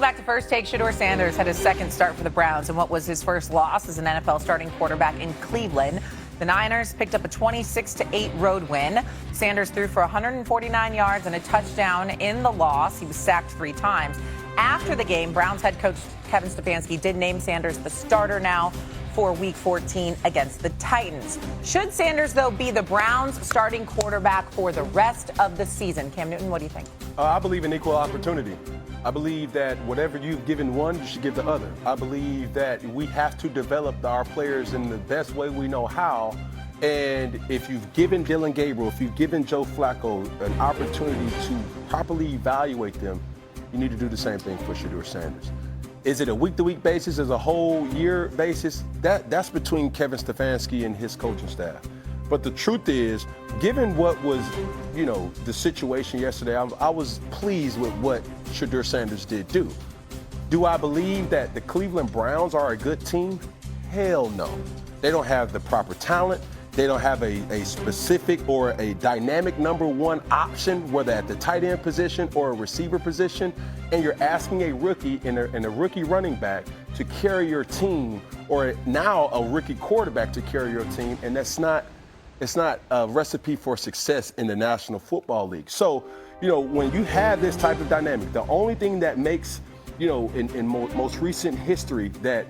back to First Take. Shedeur Sanders had his second start for the Browns in what was his first loss as an NFL starting quarterback in Cleveland. The Niners picked up a 26-8 road win. Sanders threw for 149 yards and a touchdown in the loss. He was sacked 3 times. After the game, Browns head coach Kevin Stefanski did name Sanders the starter now for Week 14 against the Titans. Should Sanders, though, be the Browns' starting quarterback for the rest of the season? Cam Newton, what do you think? I believe in equal opportunity. I believe that whatever you've given one, you should give the other. I believe that we have to develop our players in the best way we know how. And if you've given Dillon Gabriel, if you've given Joe Flacco an opportunity to properly evaluate them, you need to do the same thing for Shedeur Sanders. Is it a week-to-week basis, as a whole year basis? That's between Kevin Stefanski and his coaching staff. But the truth is, given what was, the situation yesterday, I was pleased with what Shedeur Sanders did do. Do I believe that the Cleveland Browns are a good team? Hell no. They don't have the proper talent. They don't have a specific or a dynamic number one option, whether at the tight end position or a receiver position, and you're asking a rookie and a rookie running back to carry your team, or now a rookie quarterback to carry your team, and it's not a recipe for success in the National Football League. So, when you have this type of dynamic, the only thing that makes, in most recent history that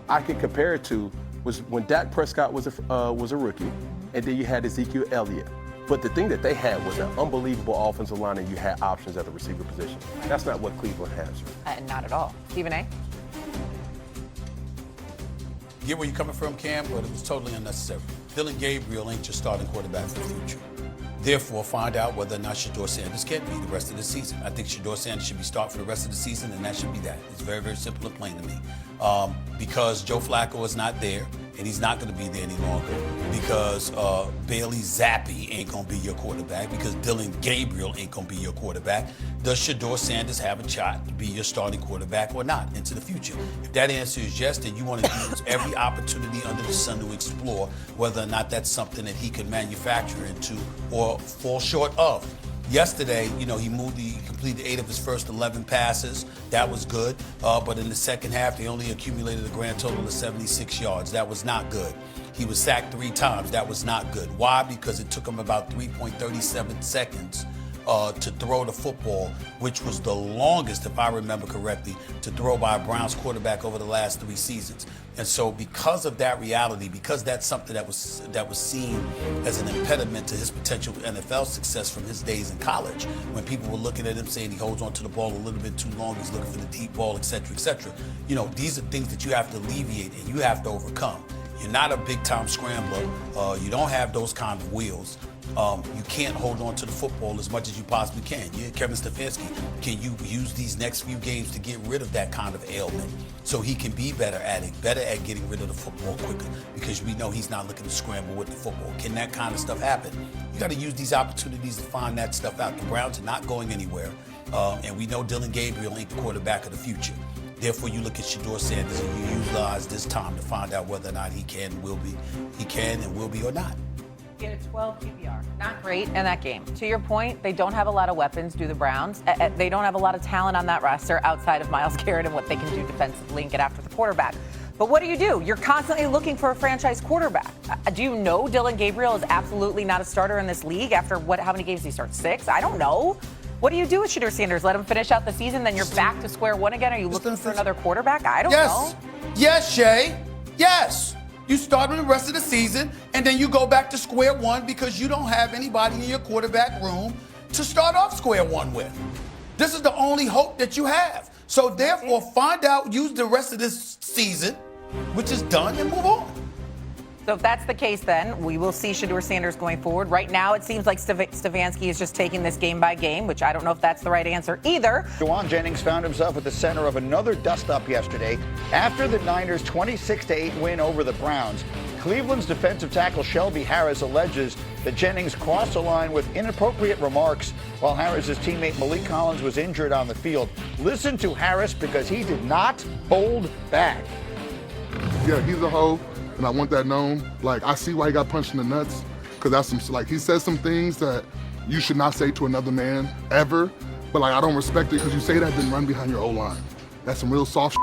I can compare it to was when Dak Prescott was a rookie, and then you had Ezekiel Elliott. But the thing that they had was an unbelievable offensive line, and you had options at the receiver position. That's not what Cleveland has. Not at all. Stephen A. Get where you're coming from, Cam, but it was totally unnecessary. Dillon Gabriel ain't your starting quarterback for the future. Therefore, find out whether or not Shedeur Sanders can be the rest of the season. I think Shedeur Sanders should be starting for the rest of the season, and that should be that. It's very, very simple and plain to me. Because Joe Flacco is not there, and he's not going to be there any longer. Because Bailey Zappi ain't going to be your quarterback. Because Dillon Gabriel ain't going to be your quarterback. Does Shedeur Sanders have a shot to be your starting quarterback or not into the future? If that answer is yes, then you want to use every opportunity under the sun to explore whether or not that's something that he can manufacture into or fall short of. Yesterday, he completed 8 of his first 11 passes. That was good. But in the second half, they only accumulated a grand total of 76 yards. That was not good. He was sacked 3 times. That was not good. Why? Because it took him about 3.37 seconds to throw the football, which was the longest, if I remember correctly, to throw by a Browns quarterback over the last 3 seasons. And so because of that reality, because that's something that was seen as an impediment to his potential NFL success from his days in college, when people were looking at him saying he holds on to the ball a little bit too long, he's looking for the deep ball, et cetera, et cetera. These are things that you have to alleviate and you have to overcome. You're not a big-time scrambler. You don't have those kind of wheels. You can't hold on to the football as much as you possibly can. Kevin Stefanski, can you use these next few games to get rid of that kind of ailment so he can be better at it, better at getting rid of the football quicker? Because we know he's not looking to scramble with the football. Can that kind of stuff happen? You got to use these opportunities to find that stuff out. The Browns are not going anywhere, and we know Dillon Gabriel ain't the quarterback of the future. Therefore, you look at Shedeur Sanders and you utilize this time to find out whether or not he can and will be or not. He had a 12 QBR. Not great in that game. To your point, they don't have a lot of weapons, do the Browns. They don't have a lot of talent on that roster outside of Myles Garrett and what they can do defensively and get after the quarterback. But what do? You're constantly looking for a franchise quarterback. Do you know Dillon Gabriel is absolutely not a starter in this league after how many games did he start? 6? I don't know. What do you do with Shedeur Sanders? Let him finish out the season, then you're back to square one again? Are you looking for another quarterback? I don't know. Yes, Shay. Yes. You start with the rest of the season, and then you go back to square one because you don't have anybody in your quarterback room to start off square one with. This is the only hope that you have. So therefore, find out, use the rest of this season, which is done, and move on. So if that's the case, then we will see Shedeur Sanders going forward. Right now, it seems like Stefanski is just taking this game by game, which I don't know if that's the right answer either. Jauan Jennings found himself at the center of another dust-up yesterday after the Niners' 26-8 win over the Browns. Cleveland's defensive tackle Shelby Harris alleges that Jennings crossed the line with inappropriate remarks while Harris's teammate Malik Collins was injured on the field. Listen to Harris because he did not hold back. Yeah, he's a hoe. And I want that known. I see why he got punched in the nuts, because that's he says some things that you should not say to another man ever. But like, I don't respect it because you say that, then run behind your O-line. That's some real soft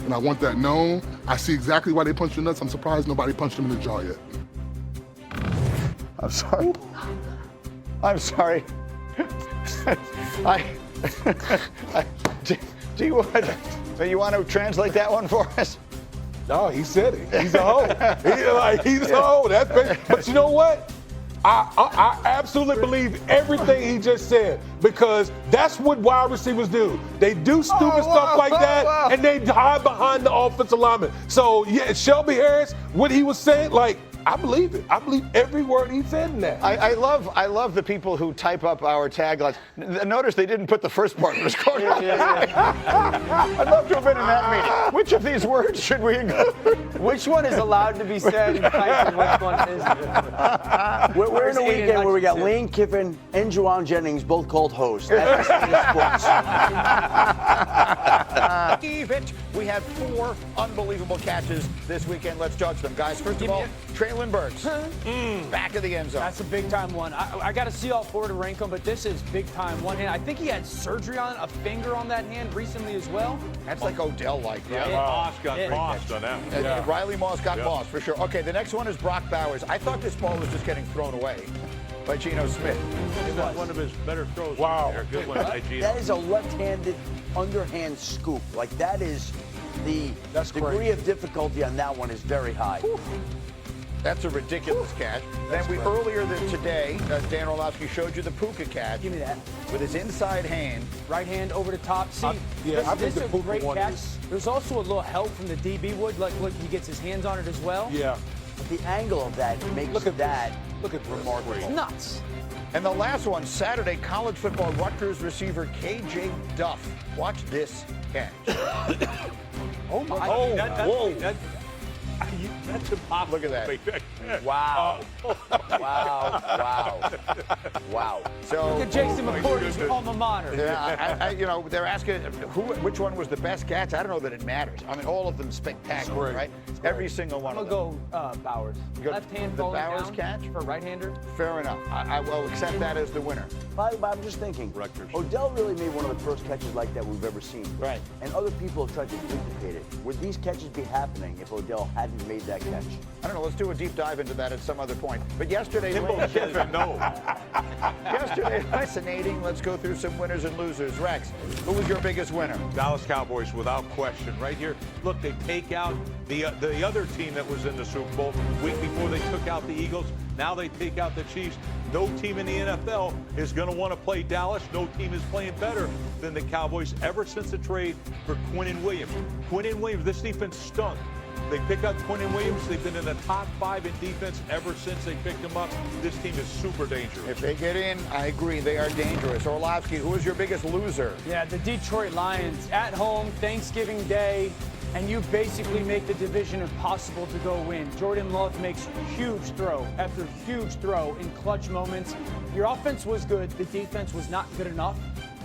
and I want that known. I see exactly why they punched the nuts. I'm surprised nobody punched him in the jaw yet. I'm sorry. I'm sorry. Do you want to translate that one for us? No, he said it. He's a hoe. He's a hoe. That's great. But you know what? I absolutely believe everything he just said because that's what wide receivers do. They do stupid stuff like that, and they hide behind the offensive lineman. So, yeah, Shelby Harris, what he was saying, like, I believe it. I believe every word he said in that. I love the people who type up our taglines. Notice they didn't put the first part of the score. I'd love to have been in that meeting. Which of these words should we include? Which one is allowed to be said and typed and which one isn't? We're in a weekend where we got Lane Kiffin and Juwan Jennings both called hosts. That's ESPN Sports. We had 4 unbelievable catches this weekend. Let's judge them, guys. First of all, Traylon Burks, back of the end zone. That's a big-time one. I got to see all 4 to rank them, but this is big-time. One hand. I think he had surgery on a finger on that hand recently as well. That's like Odell-like, right? Yeah, Moss got mossed on that one. Yeah. Riley Moss got mossed, for sure. Okay, the next one is Brock Bowers. I thought this ball was just getting thrown away by Geno Smith. It was one of his better throws. Wow. There. Good one by Geno. That is a left-handed underhand scoop. Like, that is the degree of difficulty on that one is very high. Whew. That's a ridiculous catch. Then earlier today, Dan Orlovsky showed you the Puka catch. Give me that. With his inside hand. Right hand over the top. See, I think this is the a Puka great one catch. is- There's also a little help from the DB Wood. Like, look, he gets his hands on it as well. Yeah. But the angle of that makes Look at that Look at remarkable. It's nuts. And the last one, Saturday, college football Rutgers receiver KJ Duff. Watch this catch. Oh, my. Whoa. That's impossible. Look at that. to make catch. wow. Wow. So, Look at Jason McCourty's alma mater. yeah, they're asking which one was the best catch. I don't know that it matters. I mean, all of them spectacular, right? Every single one I'm of going them. to go Bowers. You go Left hand the falling Bowers down catch? for right-hander. Fair enough. I will accept that as the winner. But I'm just thinking, Rutgers. Odell really made one of the first catches like that we've ever seen. Right. And other people have tried to duplicate it. Would these catches be happening if Odell hadn't made that catch? I don't know. Let's do a deep dive into that at some other point. But yesterday, Timbo Lane says Kiffin. no. Yesterday, fascinating. Let's go through some winners and losers. Rex, who was your biggest winner? Dallas Cowboys, without question. Right here, look, they take out the other team that was in the Super Bowl week before they took out the Eagles. Now they take out the Chiefs. No team in the NFL is going to want to play Dallas. No team is playing better than the Cowboys ever since the trade for Quinnen Williams. Quinnen Williams, this defense stunk. They pick up Quinnen Williams. They've been in the top 5 in defense ever since they picked him up. This team is super dangerous. If they get in, I agree, they are dangerous. Orlovsky, who was your biggest loser? Yeah, the Detroit Lions at home, Thanksgiving Day, and you basically make the division impossible to go win. Jordan Love makes huge throw after huge throw in clutch moments. Your offense was good. The defense was not good enough.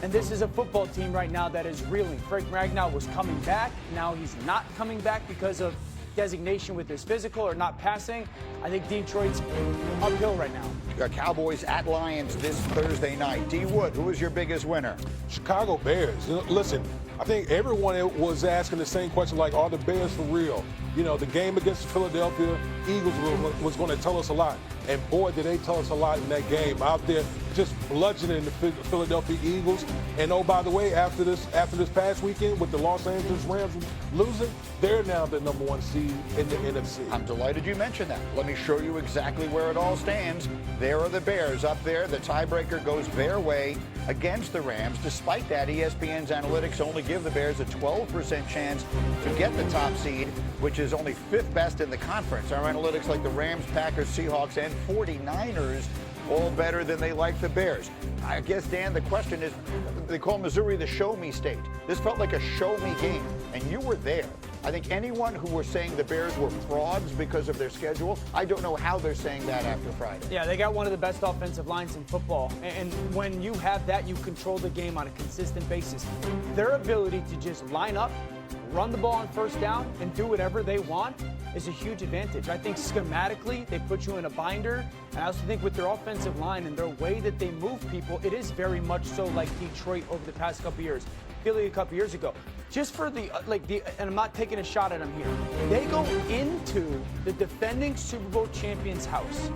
And this is a football team right now that is reeling. Frank Ragnow was coming back. Now he's not coming back because of designation with his physical or not passing. I think Detroit's uphill right now. Cowboys at Lions this Thursday night. D. Wood, who was your biggest winner? Chicago Bears. Listen, I think everyone was asking the same question, like, are the Bears for real? You know, the game against the Philadelphia Eagles was going to tell us a lot. And boy, did they tell us a lot in that game. Out there just bludgeoning the Philadelphia Eagles. And oh, by the way, after this past weekend with the Los Angeles Rams losing, they're now the #1 seed in the NFC. I'm delighted you mentioned that. Let me show you exactly where it all stands. There are the Bears up there. The tiebreaker goes their way against the Rams. Despite that, ESPN's analytics only give the Bears a 12% chance to get the top seed, which is only 5th best in the conference. Our analytics like the Rams, Packers, Seahawks, and 49ers all better than they like the Bears. I guess, Dan, the question is, they call Missouri the show-me state. This felt like a show-me game, and you were there. I think anyone who were saying the Bears were frauds because of their schedule, I don't know how they're saying that after Friday. Yeah, they got one of the best offensive lines in football. And when you have that, you control the game on a consistent basis. Their ability to just line up, run the ball on first down and do whatever they want is a huge advantage. I think schematically, they put you in a binder. And I also think with their offensive line and their way that they move people, it is very much so like Detroit over the past couple years. Philly a couple years ago. Just for and I'm not taking a shot at them here. They go into the defending Super Bowl champion's house,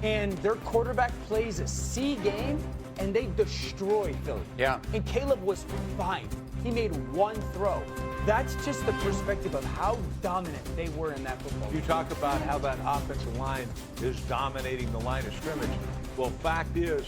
and their quarterback plays a C game, and they destroy Philly. Yeah. And Caleb was fine. He made one throw. That's just the perspective of how dominant they were in that football game. You talk about how that offensive line is dominating the line of scrimmage. Well, fact is,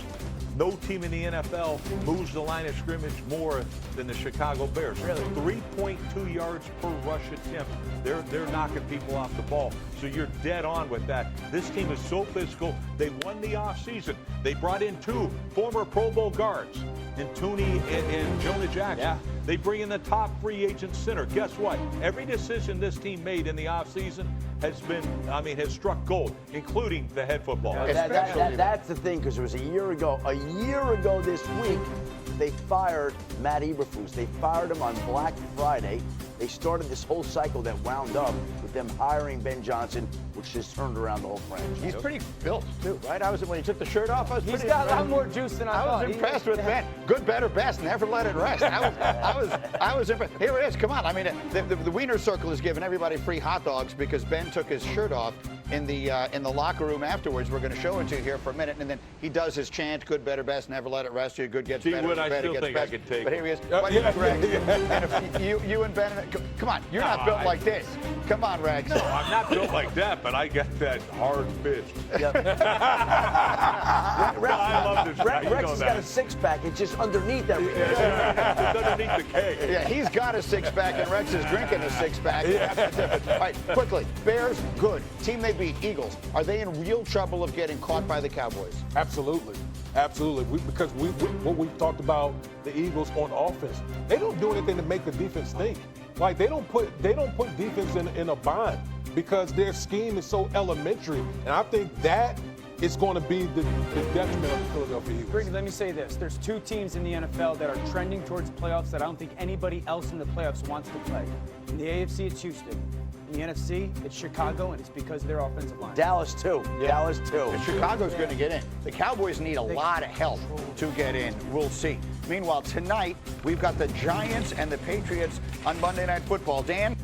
no team in the NFL moves the line of scrimmage more than the Chicago Bears. Really? 3.2 yards per rush attempt. They're knocking people off the ball. So you're dead on with that. This team is so physical. They won the offseason. They brought in 2 former Pro Bowl guards, in Tooney and Jonah Jackson. Yeah. They bring in the top free agent center. Guess what? Every decision this team made in the offseason has struck gold, including the head football. That's the thing, because it was a year ago this week, they fired Matt Eberflus. They fired him on Black Friday. They started this whole cycle that wound up with them hiring Ben Johnson, which just turned around the whole franchise. He's pretty built, too, right? When he took the shirt off, He's got a lot more juice than I thought. I was impressed with Ben. Good, better, best. Never let it rest. I was impressed. Here it is. Come on. I mean, the Wiener Circle is giving everybody free hot dogs because Ben took his shirt off in the locker room afterwards. We're going to show it to you here for a minute, and then he does his chant: "Good, better, best. Never let it rest. Good gets better. Wood, I better still gets think best." I could take But it. here he is. Greg, and if you and Ben, come on. You're not built like this. Come on, Rex. No, I'm not built like that, but I got that hard fist. Yep. I love this guy. Rex has got a six-pack. It's just underneath everything. It's underneath the keg. Yeah, he's got a six-pack, and Rex is drinking a six-pack. All right, quickly. Bears, good. Team they beat, Eagles. Are they in real trouble of getting caught by the Cowboys? Absolutely. Because what we've talked about the Eagles on offense, they don't do anything to make the defense think. Like they don't put defense in a bind because their scheme is so elementary, and I think that is going to be the detriment of the Philadelphia Eagles. Brittany, let me say this. There's 2 teams in the NFL that are trending towards playoffs that I don't think anybody else in the playoffs wants to play. In the AFC, it's Houston. In the NFC, it's Chicago, and it's because of their offensive line. Dallas, too. Yeah. Dallas, too. And Chicago's going to get in. The Cowboys need a lot of help to get in. We'll see. Meanwhile, tonight, we've got the Giants and the Patriots on Monday Night Football. Dan?